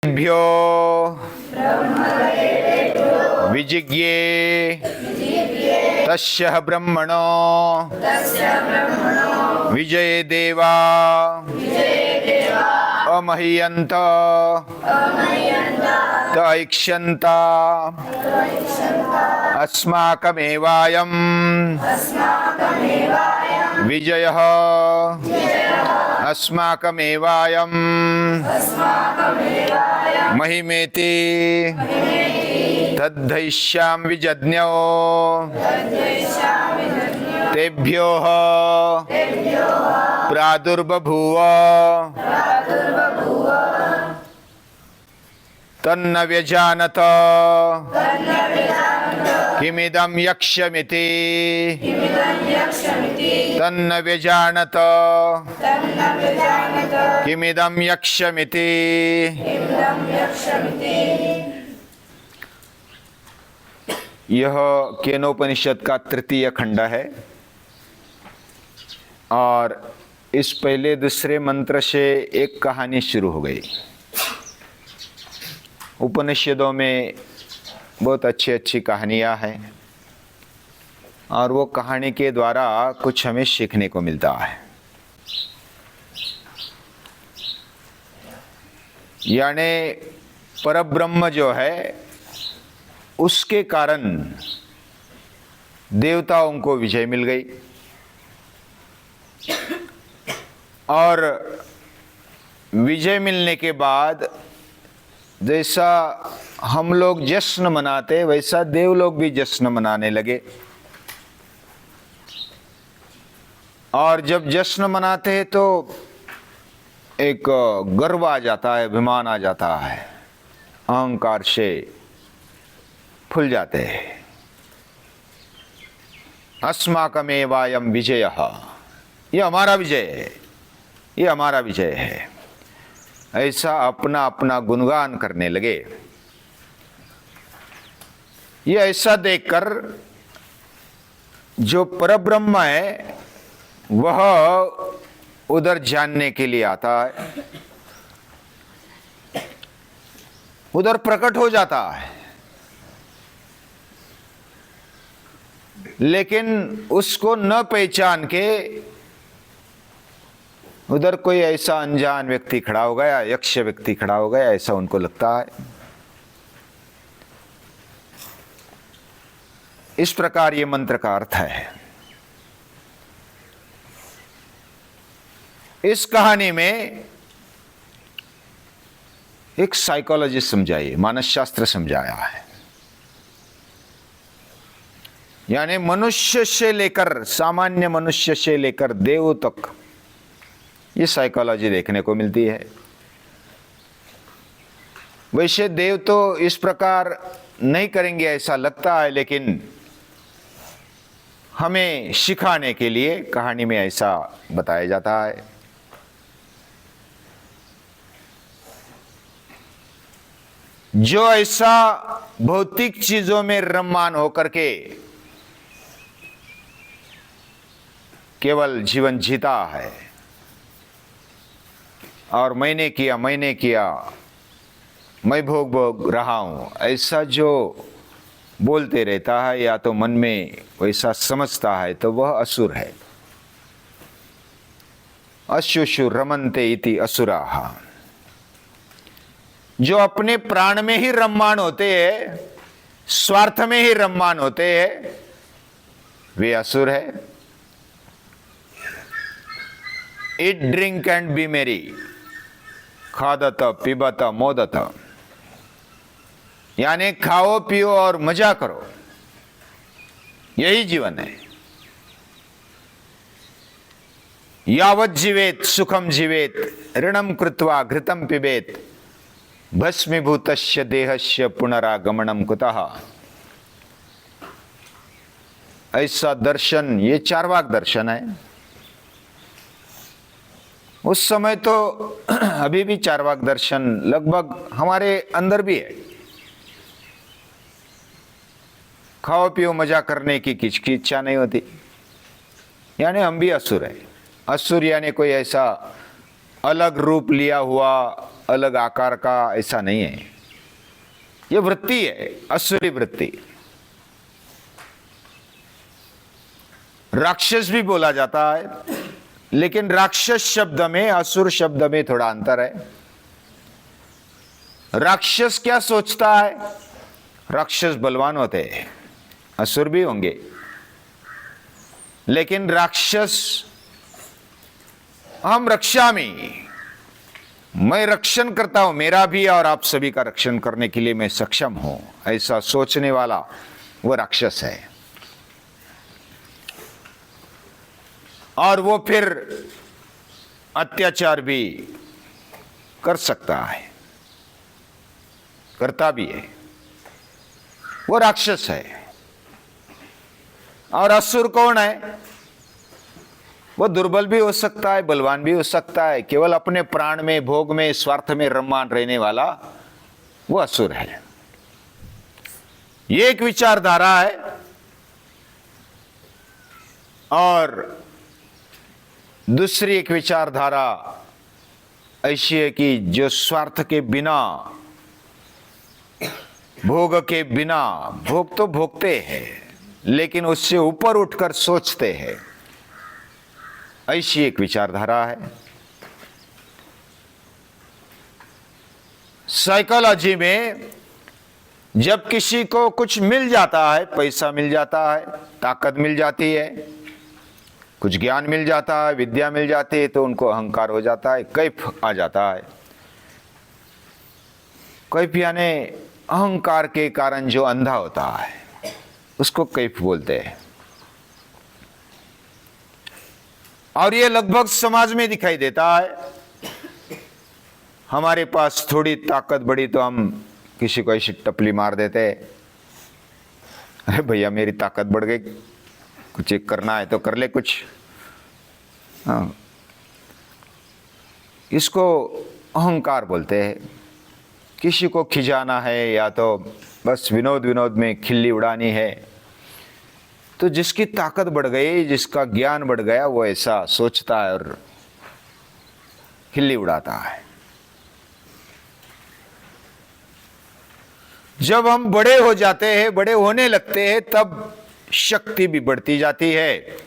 भ्यो विजिज्ञे तस्य ब्रह्मणो विजये देवा अमह्यन्त तैक्ष्यन्ता अस्माकमेवायं विजयः अस्माकमेवायं महिमेति तद्धैष्यामि विजज्ञो तेभ्यो प्रादुर्बभूव तन्न व्यजानत किमिदं यक्ष्यमिति तन्न व्यजानत किमिदं यक्ष्यमिति। यह केनोपनिषद का तृतीय खंड है और इस पहले दूसरे मंत्र से एक कहानी शुरू हो गई। उपनिषदों में बहुत अच्छी अच्छी कहानियाँ हैं और वो कहानी के द्वारा कुछ हमें सीखने को मिलता है। यानी परब्रह्म जो है उसके कारण देवताओं को विजय मिल गई और विजय मिलने के बाद जैसा हम लोग जश्न मनाते वैसा देव लोग भी जश्न मनाने लगे। और जब जश्न मनाते हैं तो एक गर्व आ जाता है, अभिमान आ जाता है, अहंकार से फूल जाते हैं। अस्माकमेवायं विजयः, ये हमारा विजय है, ये हमारा विजय है, ऐसा अपना अपना गुणगान करने लगे। ये ऐसा देखकर जो परब्रह्म है वह उधर जानने के लिए आता है, उधर प्रकट हो जाता है, लेकिन उसको न पहचान के उधर कोई ऐसा अनजान व्यक्ति खड़ा हो गया, यक्ष व्यक्ति खड़ा हो गया, ऐसा उनको लगता है। इस प्रकार ये मंत्र का अर्थ है। इस कहानी में एक साइकोलॉजी समझाई, मानसशास्त्र समझाया है। यानी मनुष्य से लेकर, सामान्य मनुष्य से लेकर देव तक ये साइकोलॉजी देखने को मिलती है। वैसे देव तो इस प्रकार नहीं करेंगे ऐसा लगता है, लेकिन हमें सिखाने के लिए कहानी में ऐसा बताया जाता है। जो ऐसा भौतिक चीजों में रममान होकर के केवल जीवन जीता है और मैंने किया, मैं भोग रहा हूं, ऐसा जो बोलते रहता है या तो मन में वैसा समझता है, तो वह असुर है। अशुषु रमन्ते इति असुराः। जो अपने प्राण में ही रममान होते हैं, स्वार्थ में ही रममान होते हैं, वे असुर है। ईट ड्रिंक एंड बी मेरी, खादत पिबत मोदत, यानी खाओ पियो और मजा करो, यही जीवन है। यावत् जीवेत सुखम जीवेत, ऋणम कृत्वा घृतम पिबेत, भस्मीभूतस्य देहस्य पुनरागमनम कुतः। ऐसा दर्शन, ये चार्वाक दर्शन है। उस समय तो अभी भी चार्वाक दर्शन लगभग हमारे अंदर भी है। खाओ पियो मजा करने की किसकी इच्छा नहीं होती, यानी हम भी असुर है। असुर यानी कोई ऐसा अलग रूप लिया हुआ अलग आकार का ऐसा नहीं है। ये वृत्ति है, असुरी वृत्ति। राक्षस भी बोला जाता है, लेकिन राक्षस शब्द में असुर शब्द में थोड़ा अंतर है। राक्षस क्या सोचता है? राक्षस बलवान होते हैं, असुर भी होंगे, लेकिन राक्षस हम रक्षामि, मैं रक्षण करता हूं, मेरा भी और आप सभी का रक्षण करने के लिए मैं सक्षम हूं, ऐसा सोचने वाला वो राक्षस है। और वो फिर अत्याचार भी कर सकता है, करता भी है, वो राक्षस है। और असुर कौन है? वो दुर्बल भी हो सकता है, बलवान भी हो सकता है, केवल अपने प्राण में, भोग में, स्वार्थ में रममान रहने वाला वो असुर है। ये एक विचारधारा है। और दूसरी एक विचारधारा ऐसी है कि जो स्वार्थ के बिना, भोग के बिना, भोग तो भोगते हैं लेकिन उससे ऊपर उठकर सोचते हैं, ऐसी एक विचारधारा है। साइकोलॉजी में जब किसी को कुछ मिल जाता है, पैसा मिल जाता है, ताकत मिल जाती है, कुछ ज्ञान मिल जाता है, विद्या मिल जाती है, तो उनको अहंकार हो जाता है, कैफ आ जाता है। कैफ यानी अहंकार के कारण जो अंधा होता है उसको कैफ बोलते हैं। और ये लगभग समाज में दिखाई देता है। हमारे पास थोड़ी ताकत बढ़ी तो हम किसी को ऐसी टपली मार देते हैं, अरे भैया मेरी ताकत बढ़ गई, कुछ एक करना है तो कर ले कुछ। हाँ, इसको अहंकार बोलते हैं। किसी को खिजाना है या तो बस विनोद विनोद में खिल्ली उड़ानी है, तो जिसकी ताकत बढ़ गई, जिसका ज्ञान बढ़ गया, वो ऐसा सोचता है और खिल्ली उड़ाता है। जब हम बड़े हो जाते हैं, बड़े होने लगते हैं, तब शक्ति भी बढ़ती जाती है,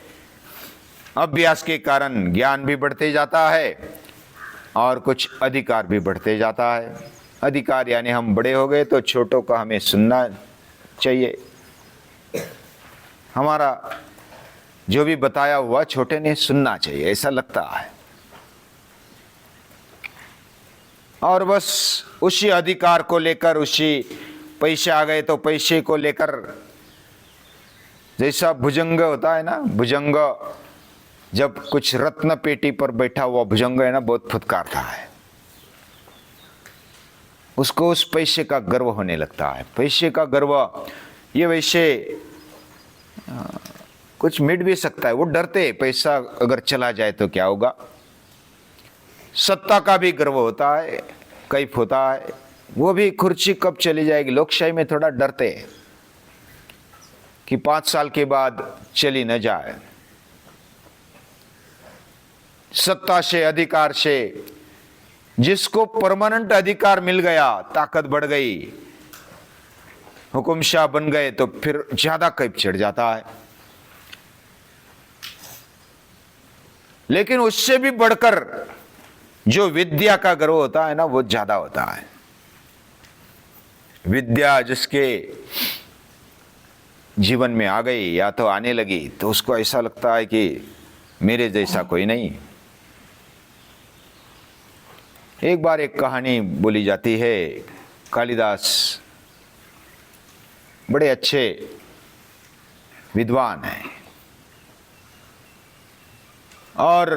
अभ्यास के कारण ज्ञान भी बढ़ते जाता है और कुछ अधिकार भी बढ़ते जाता है। अधिकार यानी हम बड़े हो गए तो छोटों का हमें सुनना चाहिए, हमारा जो भी बताया हुआ छोटे ने सुनना चाहिए, ऐसा लगता है। और बस उसी अधिकार को लेकर, उसी पैसे आ गए तो पैसे को लेकर, जैसा भुजंग होता है ना, भुजंग जब कुछ रत्न पेटी पर बैठा हुआ भुजंग है ना, बहुत फुदकारता है, उसको उस पैसे का गर्व होने लगता है। पैसे का गर्व ये वैसे कुछ मिट भी सकता है, वो डरते हैं पैसा अगर चला जाए तो क्या होगा। सत्ता का भी गर्व होता है, कैफ होता है, वो भी कुर्सी कब चली जाएगी। लोकशाही में थोड़ा डरते हैं कि 5 साल के बाद चली न जाए। सत्ता से, अधिकार से जिसको परमानेंट अधिकार मिल गया, ताकत बढ़ गई, हुकुमशाह बन गए, तो फिर ज्यादा कैफ चढ़ जाता है। लेकिन उससे भी बढ़कर जो विद्या का गर्व होता है ना, वो ज्यादा होता है। विद्या जिसके जीवन में आ गई या तो आने लगी, तो उसको ऐसा लगता है कि मेरे जैसा कोई नहीं। एक बार एक कहानी बोली जाती है। कालिदास बड़े अच्छे विद्वान हैं और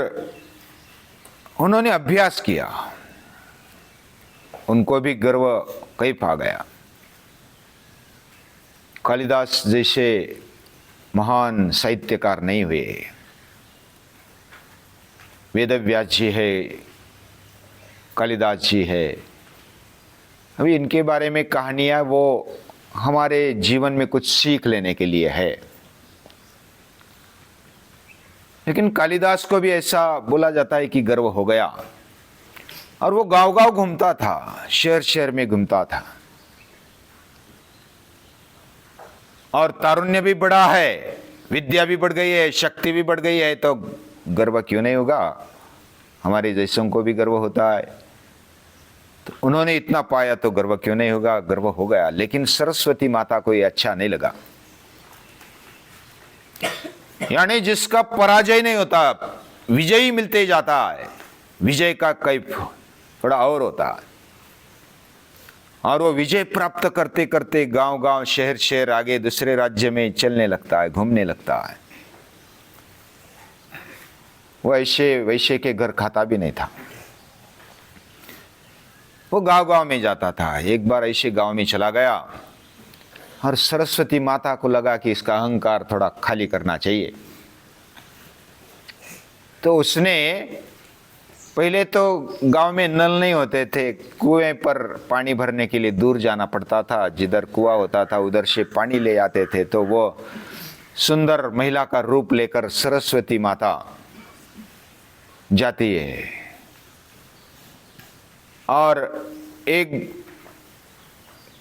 उन्होंने अभ्यास किया, उनको भी गर्व कैफ आ गया। कालिदास जैसे महान साहित्यकार नहीं हुए। वेदव्यास जी है, कालिदास जी है। अभी इनके बारे में कहानियां वो हमारे जीवन में कुछ सीख लेने के लिए है। लेकिन कालिदास को भी ऐसा बोला जाता है कि गर्व हो गया। और वो गांव गांव घूमता था, शहर शहर में घूमता था। और तारुण्य भी बढ़ा है, विद्या भी बढ़ गई है, शक्ति भी बढ़ गई है, तो गर्व क्यों नहीं होगा? हमारे जैसों को भी गर्व होता है। तो उन्होंने इतना पाया तो गर्व क्यों नहीं होगा? गर्व हो गया। लेकिन सरस्वती माता को ये अच्छा नहीं लगा। यानी जिसका पराजय नहीं होता, विजयी मिलते जाता है, विजय का कैफ थोड़ा और होता है। और वो विजय प्राप्त करते करते गांव गांव, शहर शहर, आगे दूसरे राज्य में चलने लगता है, घूमने लगता है। वो ऐसे वैसे के घर खाता भी नहीं था, वो गांव गांव में जाता था। एक बार ऐसे गांव में चला गया और सरस्वती माता को लगा कि इसका अहंकार थोड़ा खाली करना चाहिए। तो उसने, पहले तो गांव में नल नहीं होते थे, कुएं पर पानी भरने के लिए दूर जाना पड़ता था। जिधर कुआं होता था उधर से पानी ले आते थे। तो वो सुंदर महिला का रूप लेकर सरस्वती माता जाती है और एक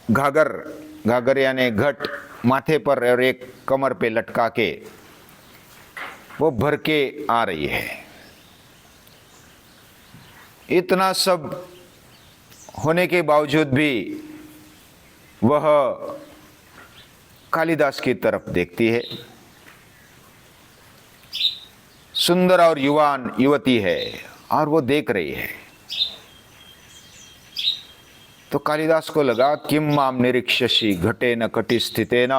घाघर यानी घट माथे पर और एक कमर पे लटका के वो भर के आ रही है। इतना सब होने के बावजूद भी वह कालिदास की तरफ देखती है। सुंदर और युवान युवती है और वो देख रही है। तो कालिदास को लगा, किम माम निरीक्षसि घटेन कटिस्थितेन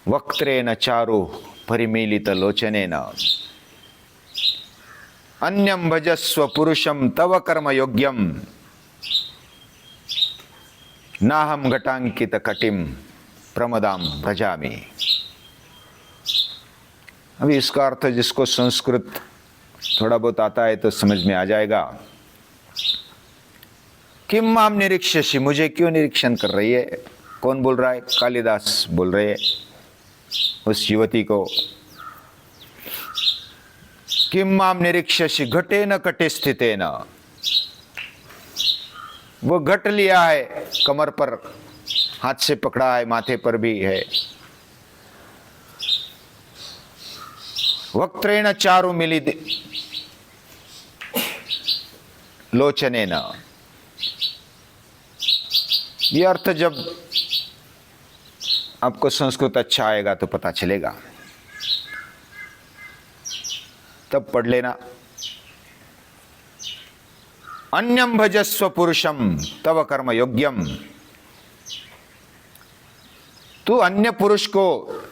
वक्त्रेण चारु परिमीलित लोचनेन अन्यं भजस्व पुरुषं तव कर्म योग्यम नाहम घटांकित कटिम प्रमदाम भजामि। अभी इसका अर्थ जिसको संस्कृत थोड़ा बहुत आता है तो समझ में आ जाएगा। किम माम निरीक्षसि, मुझे क्यों निरीक्षण कर रही है? कौन बोल रहा है? कालिदास बोल रहे हैं उस युवती को। किम माम निरीक्षसि घटेन कटिस्थितेन, वो घट लिया है, कमर पर हाथ से पकड़ा है, माथे पर भी है। वक्त्रेण चारु मिलित लोचनेन, ये अर्थ जब आपको संस्कृत अच्छा आएगा तो पता चलेगा, तब पढ़ लेना। अन्यम भजस्व पुरुषम तव कर्म योग्यम, तू अन्य पुरुष को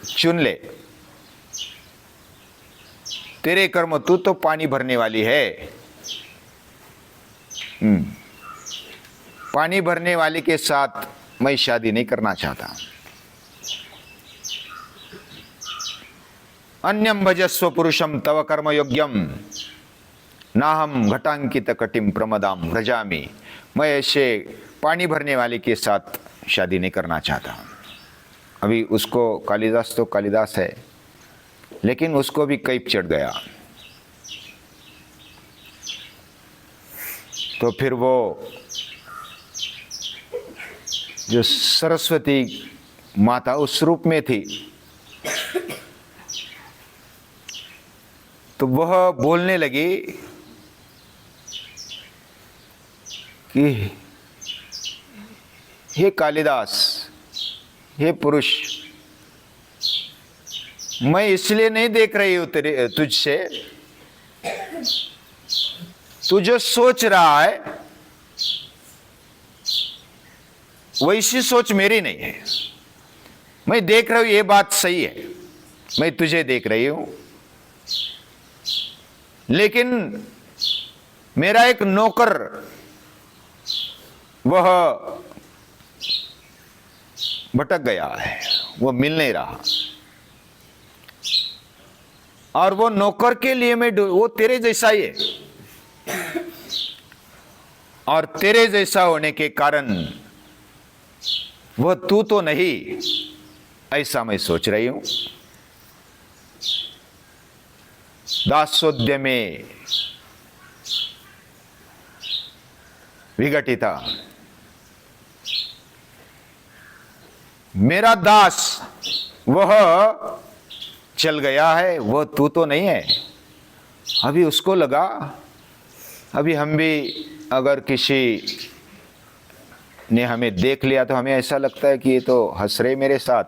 चुन ले, तेरे कर्म, तू तो पानी भरने वाली है। पानी भरने वाली के साथ मैं शादी नहीं करना चाहता। अन्यम भजस्व पुरुषम तव कर्म योग्यम नाहम घटांकित कटिम प्रमदाम व्रजामि, मैं ऐसे पानी भरने वाले के साथ शादी नहीं करना चाहता। अभी उसको, कालिदास तो कालिदास है, लेकिन उसको भी कैफ चढ़ गया। तो फिर वो जो सरस्वती माता उस रूप में थी, तो वह बोलने लगी कि हे कालिदास, हे पुरुष, मैं इसलिए नहीं देख रही हूं तुझसे, तू जो सोच रहा है वैसी सोच मेरी नहीं है। मैं देख रही हूं, ये बात सही है, मैं तुझे देख रही हूं, लेकिन मेरा एक नौकर वह भटक गया है, वो मिल नहीं रहा। और वो नौकर के लिए मैं, वो तेरे जैसा ही है, और तेरे जैसा होने के कारण वह तू तो नहीं, ऐसा मैं सोच रही हूं। दासोद्य में विघटिता। मेरा दास वह चल गया है, वह तू तो नहीं है। अभी उसको लगा, अभी हम भी अगर किसी ने हमें देख लिया तो हमें ऐसा लगता है कि ये तो हंस रहे मेरे साथ,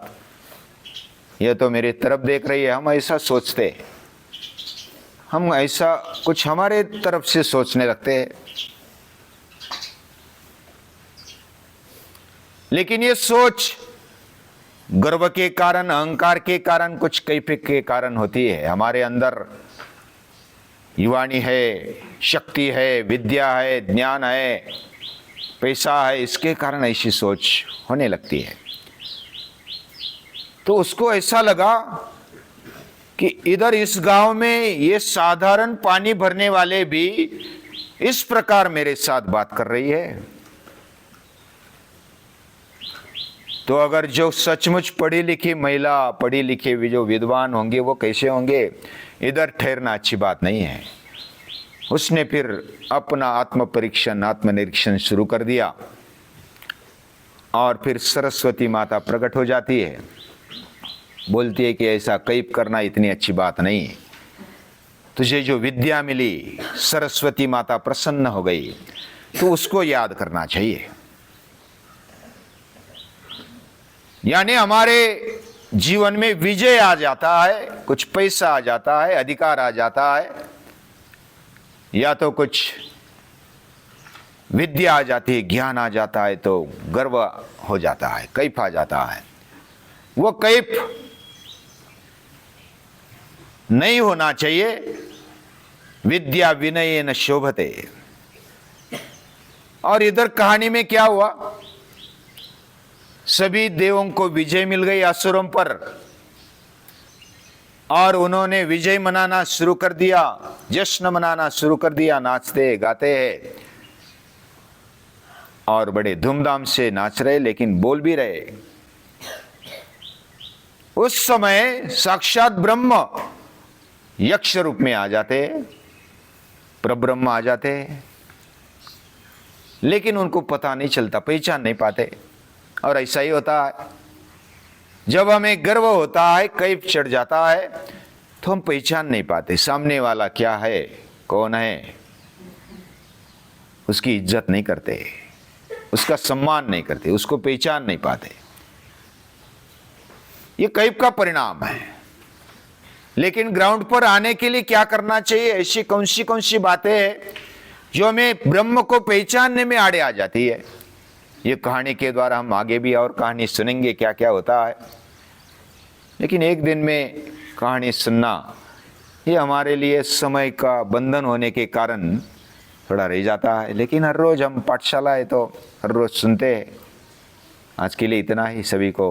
ये तो मेरी तरफ देख रही है। हम ऐसा सोचते, हम ऐसा कुछ हमारे तरफ से सोचने लगते हैं। लेकिन ये सोच गर्व के कारण, अहंकार के कारण, कुछ कैफियत के कारण होती है। हमारे अंदर युवानी है, शक्ति है, विद्या है, ज्ञान है, पैसा है, इसके कारण ऐसी सोच होने लगती है। तो उसको ऐसा लगा कि इधर इस गांव में ये साधारण पानी भरने वाले भी इस प्रकार मेरे साथ बात कर रही है, तो अगर जो सचमुच पढ़ी लिखी महिला, पढ़ी लिखी भी जो विद्वान होंगे वो कैसे होंगे? इधर ठहरना अच्छी बात नहीं है। उसने फिर अपना आत्म परीक्षण, आत्मनिरीक्षण शुरू कर दिया। और फिर सरस्वती माता प्रकट हो जाती है, बोलती है कि ऐसा कैफ करना इतनी अच्छी बात नहीं है। तुझे जो विद्या मिली, सरस्वती माता प्रसन्न हो गई, तो उसको याद करना चाहिए। यानी हमारे जीवन में विजय आ जाता है, कुछ पैसा आ जाता है, अधिकार आ जाता है, या तो कुछ विद्या आ जाती है, ज्ञान आ जाता है, तो गर्व हो जाता है, कैफ आ जाता है। वो कैफ नहीं होना चाहिए। विद्या विनय न शोभते। और इधर कहानी में क्या हुआ? सभी देवों को विजय मिल गई असुरों पर, और उन्होंने विजय मनाना शुरू कर दिया, जश्न मनाना शुरू कर दिया, नाचते गाते हैं और बड़े धूमधाम से नाच रहे, लेकिन बोल भी रहे। उस समय साक्षात ब्रह्म यक्ष रूप में आ जाते, परब्रह्म आ जाते, लेकिन उनको पता नहीं चलता, पहचान नहीं पाते। और ऐसा ही होता है, जब हमें गर्व होता है, कैफ चढ़ जाता है, तो हम पहचान नहीं पाते सामने वाला क्या है, कौन है। उसकी इज्जत नहीं करते, उसका सम्मान नहीं करते, उसको पहचान नहीं पाते। ये कैफ का परिणाम है। लेकिन ग्राउंड पर आने के लिए क्या करना चाहिए? ऐसी कौन सी बातें हैं जो हमें ब्रह्म को पहचानने में आड़े आ जाती है। ये कहानी के द्वारा हम आगे भी और कहानी सुनेंगे क्या क्या होता है। लेकिन एक दिन में कहानी सुनना ये हमारे लिए समय का बंधन होने के कारण थोड़ा रह जाता है। लेकिन हर रोज हम पाठशाला है तो हर रोज सुनते हैं। आज के लिए इतना ही। सभी को